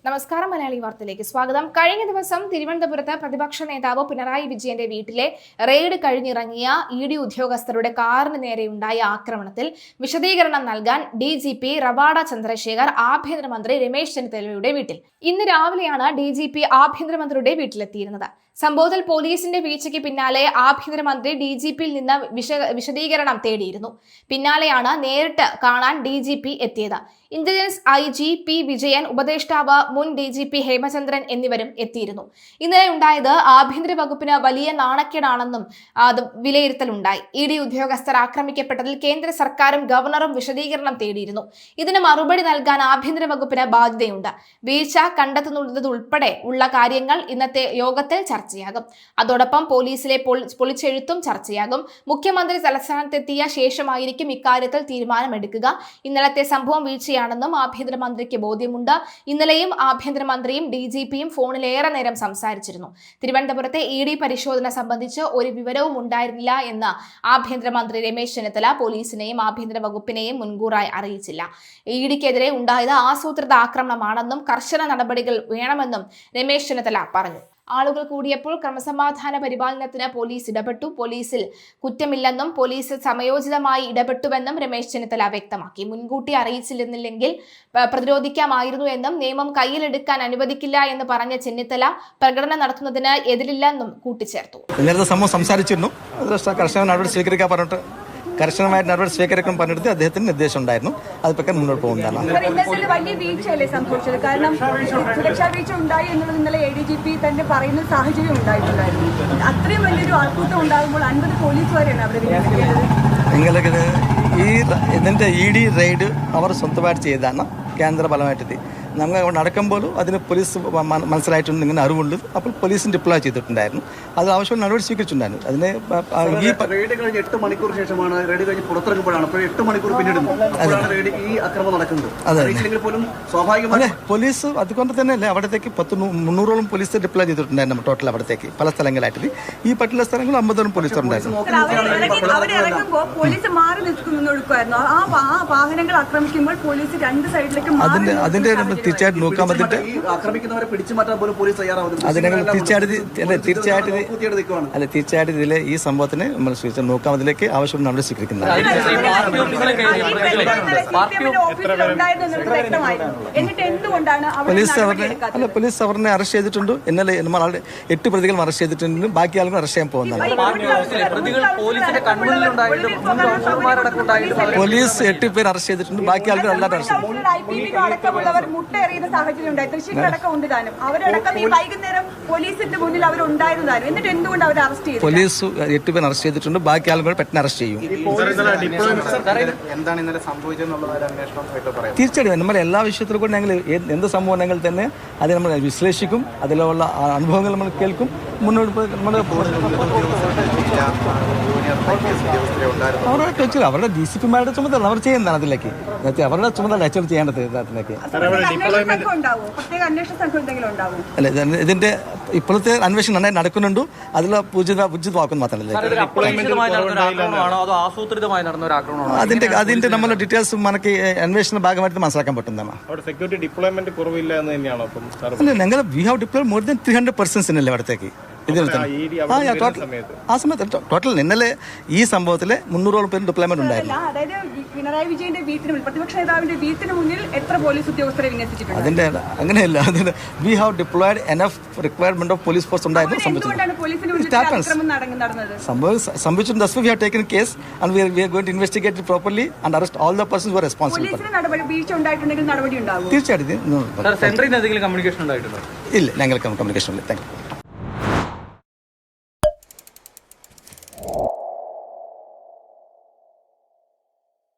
നമസ്കാരം. മലയാളി വാർത്തയിലേക്ക് സ്വാഗതം. കഴിഞ്ഞ ദിവസം തിരുവനന്തപുരത്ത് പ്രതിപക്ഷ നേതാവ് പിണറായി വിജയന്റെ വീട്ടിലെ റെയ്ഡ് കഴിഞ്ഞിറങ്ങിയ ഇഡി ഉദ്യോഗസ്ഥരുടെ കാറിന് നേരെയുണ്ടായ ആക്രമണത്തിൽ വിശദീകരണം നൽകാൻ DGP റവാഡ ചന്ദ്രശേഖർ ആഭ്യന്തരമന്ത്രി രമേശ് ചെന്നിത്തലയുടെ വീട്ടിൽ. ഇന്ന് രാവിലെയാണ് DGP ആഭ്യന്തരമന്ത്രിയുടെ വീട്ടിലെത്തിയിരുന്നത്. സംഭവത്തിൽ പോലീസിന്റെ വീഴ്ചയ്ക്ക് പിന്നാലെ ആഭ്യന്തരമന്ത്രി DGPയിൽ നിന്ന് വിശദീകരണം തേടിയിരുന്നു. പിന്നാലെയാണ് നേരിട്ട് കാണാൻ DGP എത്തിയത്. ഇന്റലിജൻസ് IG P വിജയൻ, ഉപദേഷ്ടാവ് മുൻ DGP ഹേമചന്ദ്രൻ എന്നിവരും എത്തിയിരുന്നു. ഇന്നലെ ഉണ്ടായത് ആഭ്യന്തര വകുപ്പിന് വലിയ നാണക്കേടാണെന്നും വിലയിരുത്തലുണ്ടായി. ഇഡി ഉദ്യോഗസ്ഥർ ആക്രമിക്കപ്പെട്ടതിൽ കേന്ദ്ര സർക്കാരും ഗവർണറും വിശദീകരണം തേടിയിരുന്നു. ഇതിന് മറുപടി നൽകാൻ ആഭ്യന്തര വകുപ്പിന് ബാധ്യതയുണ്ട്. വീഴ്ച കണ്ടെത്തുന്നതുൾപ്പെടെ ഉള്ള കാര്യങ്ങൾ ഇന്നത്തെ യോഗത്തിൽ ചർച്ചയാകും. അതോടൊപ്പം പോലീസിലെ പൊളിച്ചെഴുത്തും ചർച്ചയാകും. മുഖ്യമന്ത്രി തലസ്ഥാനത്തെത്തിയ ശേഷമായിരിക്കും ഇക്കാര്യത്തിൽ തീരുമാനമെടുക്കുക. ഇന്നലത്തെ സംഭവം വീഴ്ചയാണെന്നും ആഭ്യന്തരമന്ത്രിക്ക് ബോധ്യമുണ്ട്. ഇന്നലെയും ആഭ്യന്തരമന്ത്രിയും DGPയും ഫോണിലേറെ നേരം സംസാരിച്ചിരുന്നു. തിരുവനന്തപുരത്തെ ED പരിശോധന സംബന്ധിച്ച് ഒരു വിവരവും ഉണ്ടായിരുന്നില്ല എന്ന് ആഭ്യന്തരമന്ത്രി രമേശ് ചെന്നിത്തല പോലീസിനെയും ആഭ്യന്തര വകുപ്പിനെയും മുൻകൂറായി അറിയിച്ചില്ല. EDക്കെതിരെ ഉണ്ടായത് ആസൂത്രിത ആക്രമണമാണെന്നും കർശന നടപടികൾ വേണമെന്നും രമേശ് ചെന്നിത്തല പറഞ്ഞു. ആളുകൾ കൂടിയപ്പോൾ ക്രമസമാധാന പരിപാലനത്തിന് പോലീസ് ഇടപെട്ടു. പോലീസിൽ കുറ്റമില്ലെന്നും പോലീസ് സമയോചിതമായി ഇടപെട്ടുവെന്നും രമേശ് ചെന്നിത്തല വ്യക്തമാക്കി. മുൻകൂട്ടി അറിയിച്ചിരുന്നില്ലെങ്കിൽ പ്രതിരോധിക്കാമായിരുന്നു എന്നും നിയമം കയ്യിലെടുക്കാൻ അനുവദിക്കില്ല എന്ന് പറഞ്ഞ ചെന്നിത്തല പ്രകടനം നടത്തുന്നതിന് എതിരില്ലെന്നും കൂട്ടിച്ചേർത്തു. സംസാരിച്ചിരുന്നു. കർശനമായ നടപടി സ്വീകരിക്കാൻ പറഞ്ഞെടുത്ത് അദ്ദേഹത്തിന് നിർദ്ദേശം ഉണ്ടായിരുന്നു. അത് പ്രകാരം മുന്നോട്ട് പോകുന്നതാണ്. വലിയ വീഴ്ചയല്ലേ സംഭവിച്ചത്? കാരണം സുരക്ഷാ വീഴ്ച ഉണ്ടായി എന്നുള്ളത് ഇന്നലെ ADGP തന്നെ പറയുന്ന സാഹചര്യം ഉണ്ടായിട്ടുണ്ടായിരുന്നു. അത്രയും വലിയൊരു ആൾക്കൂട്ടം ഉണ്ടാകുമ്പോൾ 50 പോലീസുകാരെയാണ് അവിടെ നിങ്ങൾക്ക് ഇതിന്റെ ED റെയ്ഡ് അവർ സ്വന്തമായിട്ട് ചെയ്തതാണ്. കേന്ദ്ര ബലമായിട്ട് നമ്മൾ നടക്കുമ്പോഴും അതിന് പോലീസ് മനസ്സിലായിട്ടുണ്ട്, ഇങ്ങനെ അറിവുണ്ട്. അപ്പോൾ പോലീസിന് ഡിപ്ലോയ് ചെയ്തിട്ടുണ്ടായിരുന്നു. അത് ആവശ്യമുള്ള നടപടി സ്വീകരിച്ചിട്ടുണ്ടായിരുന്നു. അതിന് റെയ്ഡ് കഴിഞ്ഞ് 8 മണിക്കൂർ ശേഷമാണ് റെയ്ഡ് കഴിഞ്ഞ് പുറത്തിറങ്ങുമ്പോഴാണ് 8 മണിക്കൂർ പിന്നിടുന്നു ഈ ആക്രമണം നടക്കുന്നത്. അതെ, പോലീസ് അതുകൊണ്ട് തന്നെയല്ലേ അവിടത്തേക്ക് 300ഓളം പോലീസ് ഡിപ്ലോയ് ചെയ്തിട്ടുണ്ടായിരുന്നു. ടോട്ടൽ അവിടത്തേക്ക് പല സ്ഥലങ്ങളായിട്ട് ഈ പറ്റുള്ള സ്ഥലങ്ങളിൽ 50ഓളം പോലീസ് ഉണ്ടായിരുന്നു. പോലീസ് മാറി നിൽക്കുന്നു. ആ വാഹനങ്ങൾ ആക്രമിക്കുമ്പോൾ പോലീസ് രണ്ട് സൈഡിലേക്ക് അതിന്റെ തീർച്ചയായിട്ടും നോക്കാൻ പറ്റിട്ട് ആക്രമിക്കുന്നവരെ പിടിച്ചു മാറ്റാൻ പോലും പോലീസ് തയ്യാറാവുന്നു. തീർച്ചയായിട്ടും ഇതിലെ ഈ സംഭവത്തിന് നമ്മൾ നോക്കാം. അതിലേക്ക് ആവശ്യം നടപടി സ്വീകരിക്കുന്നത്. പോലീസ് അവരെ അറസ്റ്റ് ചെയ്തിട്ടുണ്ട്. ഇന്നലെ നമ്മൾ 8 പ്രതികൾ അറസ്റ്റ് ചെയ്തിട്ടുണ്ട്. ബാക്കി ആളുകൾ അറസ്റ്റ് ചെയ്യാൻ പോകുന്നതാണ്. പോലീസ് 8 പേര് അറസ്റ്റ് ചെയ്തിട്ടുണ്ട്. ബാക്കി ആളുകൾ എല്ലാവരും അറസ്റ്റ് ചെയ്തിട്ടുണ്ട്. മുട്ടേറിയുന്ന സാഹചര്യം ഉണ്ടായി. തൃശ്ശൂരിലടക്കം ഉണ്ട് താനും. അവരടക്കം ഈ വൈകുന്നേരം പോലീസിന്റെ മുന്നിൽ അവരുണ്ടായിരുന്നാലും. എന്നിട്ട് എന്തുകൊണ്ട് അവർ അറസ്റ്റ് ചെയ്തു? പോലീസ് 8 പേർ അറസ്റ്റ് ചെയ്തിട്ടുണ്ട്. ബാക്കി ആളുകൾ പെട്ടെന്ന് അറസ്റ്റ് ചെയ്യും. തീർച്ചയായിട്ടും നമ്മൾ എല്ലാ വിഷയത്തിലും കൂടെ ഞങ്ങൾ എന്ത് സംഭവം ഞങ്ങൾ തന്നെ അത് നമ്മൾ വിശ്ലേഷിക്കും. അതിലുള്ള അനുഭവങ്ങൾ നമ്മൾ കേൾക്കും. മുന്നോട്ട് അവരുടെ DCPമാരുടെ ചുമതല അവർ ചെയ്യുന്നതാണ്. അതിലേക്ക് അവരുടെ ചുമതല അച്ചീവ് ചെയ്യേണ്ടത്. അല്ല, ഇതിന്റെ ഇപ്പോഴത്തെ അന്വേഷണം നന്നായി നടക്കുന്നുണ്ട്. അതിൽ പൂജിതമാക്കുന്നു മാത്രമല്ല. അതിന്റെ നമ്മളെ ഡീറ്റെയിൽസ് നമുക്ക് അന്വേഷണ ഭാഗമായിട്ട് മനസ്സിലാക്കാൻ പറ്റുന്നതാണ്. അല്ല, ഞങ്ങൾ we have deployed more than 300 persons അവിടത്തേക്ക്. ആ സമയത്ത് ടോട്ടൽ ഇന്നലെ ഈ സംഭവത്തില് 300ഓളം പേര് ഡിപ്ലോയ്മെന്റ് ഉണ്ടായിരുന്നു. പിണറായി വിജയന്റെ വീട്ടിന് പ്രതിപക്ഷ നേതാവിന്റെ വീട്ടിന് മുന്നിൽ എത്ര പോലീസ് ഉദ്യോഗസ്ഥരെ വിന്യസിച്ചിട്ടുണ്ട്? അതിന്റെ അങ്ങനെയല്ല. അതിന് we have deployed enough requirement of police force ഉണ്ടായിരുന്നു. സംഭവിച്ചിട്ടുണ്ട്. Thus we have taken case and we are going to investigate it properly and arrest all the persons who are responsible. തീർച്ചയായിട്ടും ഇല്ല, ഞങ്ങൾക്ക് കമ്മ്യൂണിക്കേഷൻ ഇല്ല. Thank you.